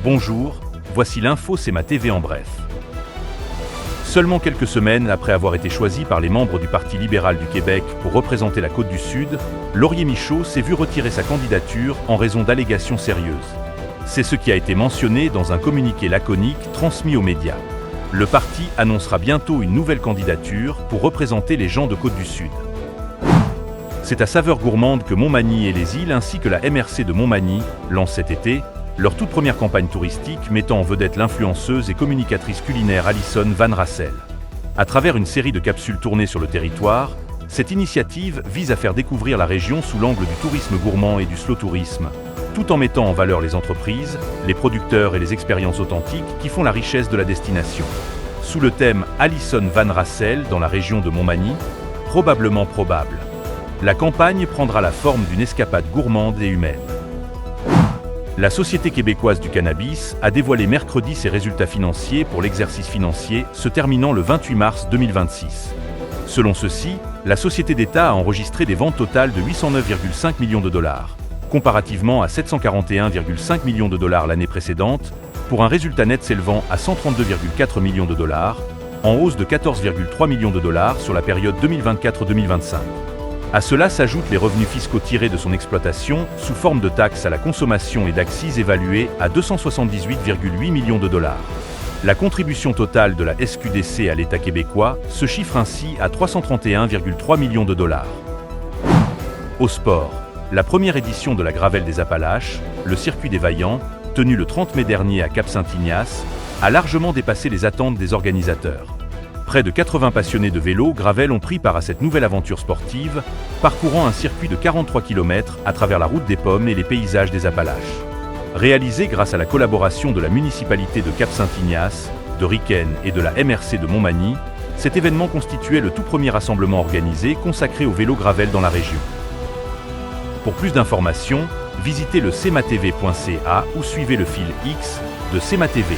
Bonjour, voici l'info CEMA TV en bref. Seulement quelques semaines après avoir été choisi par les membres du Parti libéral du Québec pour représenter la Côte-du-Sud, Laurier Michaud s'est vu retirer sa candidature en raison d'allégations sérieuses. C'est ce qui a été mentionné dans un communiqué laconique transmis aux médias. Le parti annoncera bientôt une nouvelle candidature pour représenter les gens de Côte-du-Sud. C'est à saveur gourmande que Montmagny et les îles ainsi que la MRC de Montmagny lancent cet été leur toute première campagne touristique mettant en vedette l'influenceuse et communicatrice culinaire Alison Van Rassel. À travers une série de capsules tournées sur le territoire, cette initiative vise à faire découvrir la région sous l'angle du tourisme gourmand et du slow tourisme, tout en mettant en valeur les entreprises, les producteurs et les expériences authentiques qui font la richesse de la destination. Sous le thème Alison Van Rassel dans la région de Montmagny, probablement probable. La campagne prendra la forme d'une escapade gourmande et humaine. La Société québécoise du cannabis a dévoilé mercredi ses résultats financiers pour l'exercice financier se terminant le 28 mars 2026. Selon ceux-ci, la société d'État a enregistré des ventes totales de 809,5 millions de dollars, comparativement à 741,5 millions de dollars l'année précédente, pour un résultat net s'élevant à 132,4 millions de dollars, en hausse de 14,3 millions de dollars sur la période 2024-2025. À cela s'ajoutent les revenus fiscaux tirés de son exploitation sous forme de taxes à la consommation et d'accises évaluées à 278,8 millions de dollars. La contribution totale de la SQDC à l'État québécois se chiffre ainsi à 331,3 millions de dollars. Au sport, la première édition de la Gravelle des Appalaches, le circuit des Vaillants, tenu le 30 mai dernier à Cap-Saint-Ignace, a largement dépassé les attentes des organisateurs. Près de 80 passionnés de vélo gravel ont pris part à cette nouvelle aventure sportive, parcourant un circuit de 43 km à travers la route des Pommes et les paysages des Appalaches. Réalisé grâce à la collaboration de la municipalité de Cap-Saint-Ignace, de Riquennes et de la MRC de Montmagny, cet événement constituait le tout premier rassemblement organisé consacré au vélo gravel dans la région. Pour plus d'informations, visitez le cematv.ca ou suivez le fil X de CEMA TV.